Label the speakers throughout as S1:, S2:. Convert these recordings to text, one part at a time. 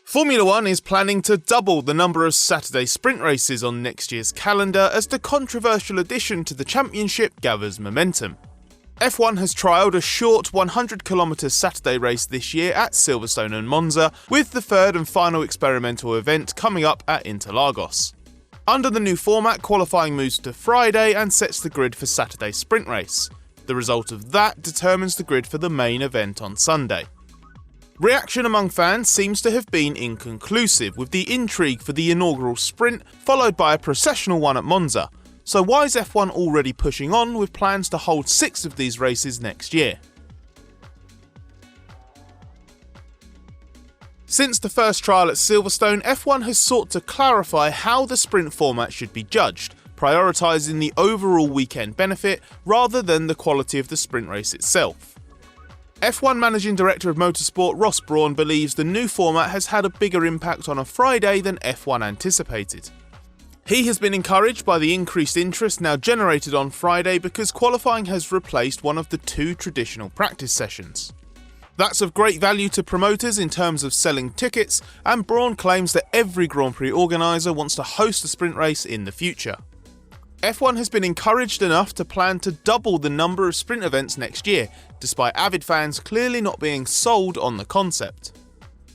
S1: Formula 1 is planning to double the number of Saturday sprint races on next year's calendar as the controversial addition to the championship gathers momentum. F1 has trialled a short 100km Saturday race this year at Silverstone and Monza, with the third and final experimental event coming up at Interlagos. Under the new format, qualifying moves to Friday and sets the grid for Saturday's sprint race. The result of that determines the grid for the main event on Sunday. Reaction among fans seems to have been inconclusive, with the intrigue for the inaugural sprint followed by a processional one at Monza. So why is F1 already pushing on with plans to hold 6 of these races next year? Since the first trial at Silverstone, F1 has sought to clarify how the sprint format should be judged, prioritising the overall weekend benefit rather than the quality of the sprint race itself. F1 Managing Director of Motorsport Ross Brawn believes the new format has had a bigger impact on a Friday than F1 anticipated. He has been encouraged by the increased interest now generated on Friday because qualifying has replaced one of the 2 traditional practice sessions. That's of great value to promoters in terms of selling tickets, and Brawn claims that every Grand Prix organiser wants to host a sprint race in the future. F1 has been encouraged enough to plan to double the number of sprint events next year, despite avid fans clearly not being sold on the concept.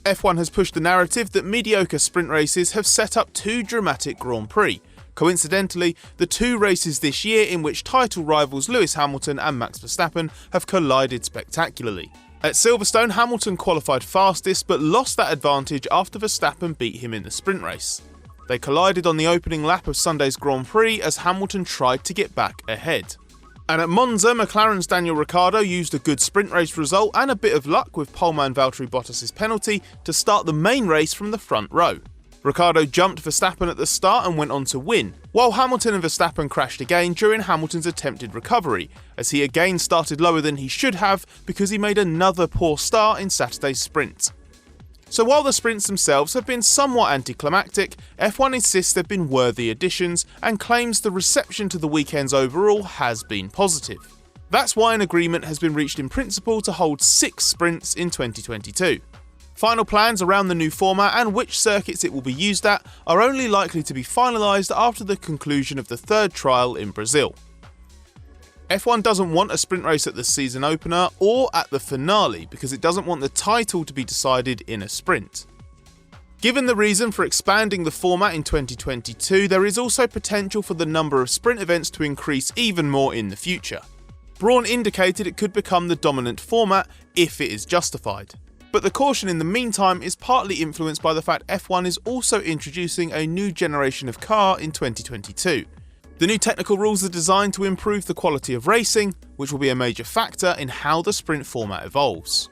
S1: F1 has pushed the narrative that mediocre sprint races have set up 2 dramatic Grand Prix, coincidentally the 2 races this year in which title rivals Lewis Hamilton and Max Verstappen have collided spectacularly. At Silverstone, Hamilton qualified fastest but lost that advantage after Verstappen beat him in the sprint race. They collided on the opening lap of Sunday's Grand Prix as Hamilton tried to get back ahead. And at Monza, McLaren's Daniel Ricciardo used a good sprint race result and a bit of luck with poleman Valtteri Bottas' penalty to start the main race from the front row. Ricciardo jumped Verstappen at the start and went on to win, while Hamilton and Verstappen crashed again during Hamilton's attempted recovery, as he again started lower than he should have because he made another poor start in Saturday's sprint. So while the sprints themselves have been somewhat anticlimactic, F1 insists they've been worthy additions and claims the reception to the weekends overall has been positive. That's why an agreement has been reached in principle to hold 6 sprints in 2022. Final plans around the new format and which circuits it will be used at are only likely to be finalised after the conclusion of the 3rd trial in Brazil. F1 doesn't want a sprint race at the season opener or at the finale because it doesn't want the title to be decided in a sprint. Given the reason for expanding the format in 2022, there is also potential for the number of sprint events to increase even more in the future. Brawn indicated it could become the dominant format if it is justified. But the caution in the meantime is partly influenced by the fact F1 is also introducing a new generation of car in 2022. The new technical rules are designed to improve the quality of racing, which will be a major factor in how the sprint format evolves.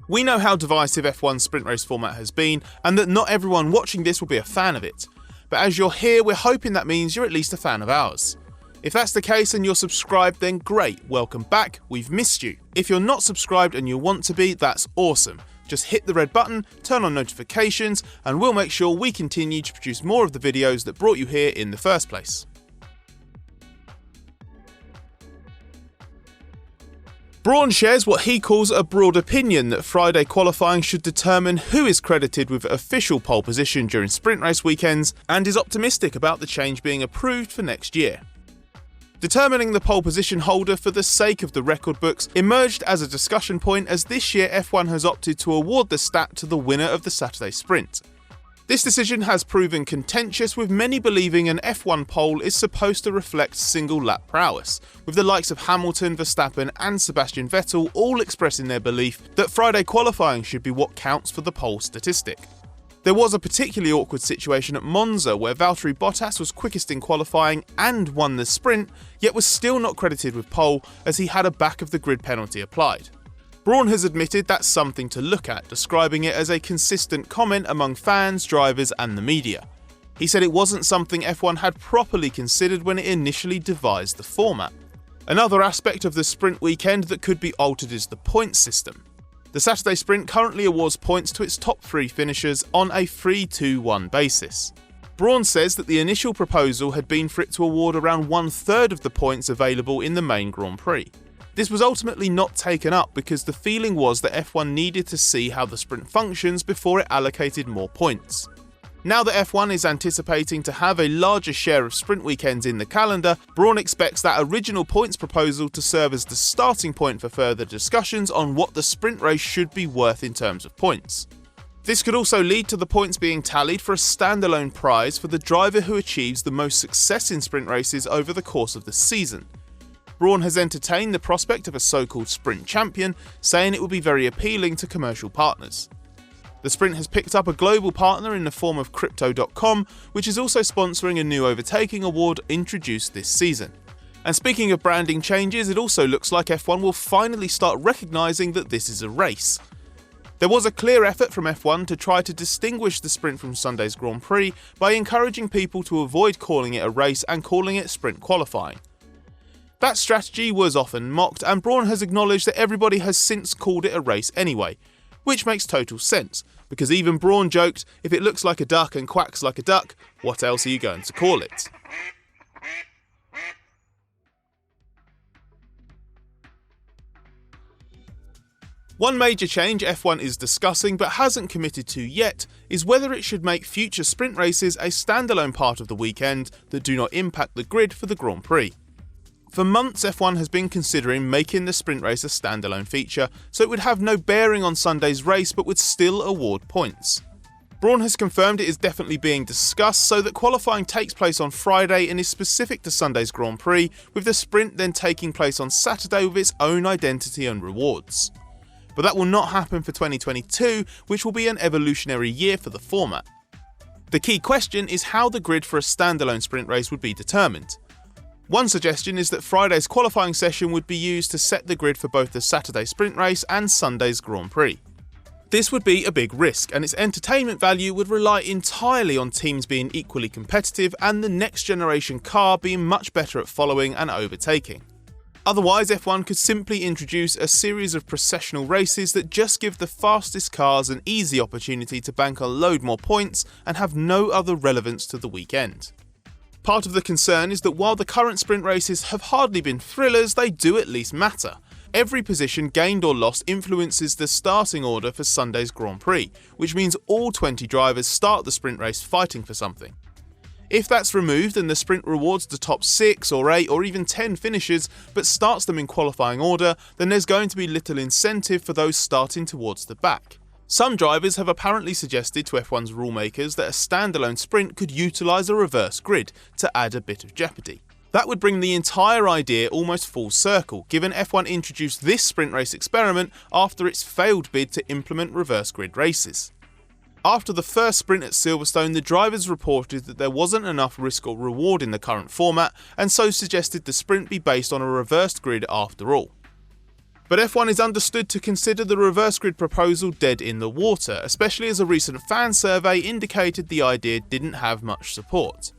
S1: We know how divisive F1's sprint race format has been, and that not everyone watching this will be a fan of it. But as you're here, we're hoping that means you're at least a fan of ours. If that's the case and you're subscribed, then great, welcome back, we've missed you. If you're not subscribed and you want to be, that's awesome. Just hit the red button, turn on notifications, and we'll make sure we continue to produce more of the videos that brought you here in the first place. Brawn shares what he calls a broad opinion that Friday qualifying should determine who is credited with official pole position during sprint race weekends, and is optimistic about the change being approved for next year. Determining the pole position holder for the sake of the record books emerged as a discussion point as this year F1 has opted to award the stat to the winner of the Saturday sprint. This decision has proven contentious, with many believing an F1 pole is supposed to reflect single lap prowess, with the likes of Hamilton, Verstappen and Sebastian Vettel all expressing their belief that Friday qualifying should be what counts for the pole statistic. There was a particularly awkward situation at Monza where Valtteri Bottas was quickest in qualifying and won the sprint, yet was still not credited with pole as he had a back of the grid penalty applied. Brawn has admitted that's something to look at, describing it as a consistent comment among fans, drivers and the media. He said it wasn't something F1 had properly considered when it initially devised the format. Another aspect of the sprint weekend that could be altered is the points system. The Saturday sprint currently awards points to its top 3 finishers on a 3-2-1 basis. Brawn says that the initial proposal had been for it to award around 1/3 of the points available in the main Grand Prix. This was ultimately not taken up because the feeling was that F1 needed to see how the sprint functions before it allocated more points. Now that F1 is anticipating to have a larger share of sprint weekends in the calendar, Brawn expects that original points proposal to serve as the starting point for further discussions on what the sprint race should be worth in terms of points. This could also lead to the points being tallied for a standalone prize for the driver who achieves the most success in sprint races over the course of the season. Brawn has entertained the prospect of a so-called sprint champion, saying it would be very appealing to commercial partners. The sprint has picked up a global partner in the form of Crypto.com, which is also sponsoring a new overtaking award introduced this season. And speaking of branding changes, it also looks like F1 will finally start recognising that this is a race. There was a clear effort from F1 to try to distinguish the sprint from Sunday's Grand Prix by encouraging people to avoid calling it a race and calling it sprint qualifying. That strategy was often mocked, and Brawn has acknowledged that everybody has since called it a race anyway, which makes total sense, because even Brawn joked, if it looks like a duck and quacks like a duck, what else are you going to call it? One major change F1 is discussing but hasn't committed to yet is whether it should make future sprint races a standalone part of the weekend that do not impact the grid for the Grand Prix. For months, F1 has been considering making the sprint race a standalone feature, so it would have no bearing on Sunday's race but would still award points. Brawn has confirmed it is definitely being discussed so that qualifying takes place on Friday and is specific to Sunday's Grand Prix, with the sprint then taking place on Saturday with its own identity and rewards. But that will not happen for 2022, which will be an evolutionary year for the format. The key question is how the grid for a standalone sprint race would be determined. One suggestion is that Friday's qualifying session would be used to set the grid for both the Saturday sprint race and Sunday's Grand Prix. This would be a big risk, and its entertainment value would rely entirely on teams being equally competitive and the next generation car being much better at following and overtaking. Otherwise, F1 could simply introduce a series of processional races that just give the fastest cars an easy opportunity to bank a load more points and have no other relevance to the weekend. Part of the concern is that while the current sprint races have hardly been thrillers, they do at least matter. Every position gained or lost influences the starting order for Sunday's Grand Prix, which means all 20 drivers start the sprint race fighting for something. If that's removed and the sprint rewards the top 6 or 8 or even 10 finishers but starts them in qualifying order, then there's going to be little incentive for those starting towards the back. Some drivers have apparently suggested to F1's rulemakers that a standalone sprint could utilise a reverse grid to add a bit of jeopardy. That would bring the entire idea almost full circle, given F1 introduced this sprint race experiment after its failed bid to implement reverse grid races. After the first sprint at Silverstone, the drivers reported that there wasn't enough risk or reward in the current format, and so suggested the sprint be based on a reversed grid after all. But F1 is understood to consider the reverse grid proposal dead in the water, especially as a recent fan survey indicated the idea didn't have much support.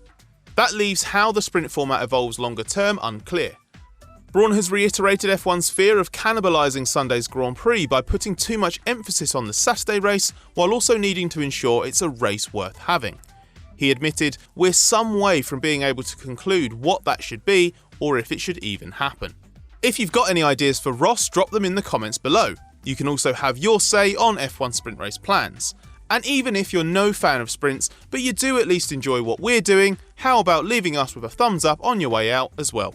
S1: That leaves how the sprint format evolves longer term unclear. Brawn has reiterated F1's fear of cannibalising Sunday's Grand Prix by putting too much emphasis on the Saturday race, while also needing to ensure it's a race worth having. He admitted, "We're some way from being able to conclude what that should be, or if it should even happen." If you've got any ideas for Ross, drop them in the comments below. You can also have your say on F1 sprint race plans. And even if you're no fan of sprints, but you do at least enjoy what we're doing, how about leaving us with a thumbs up on your way out as well?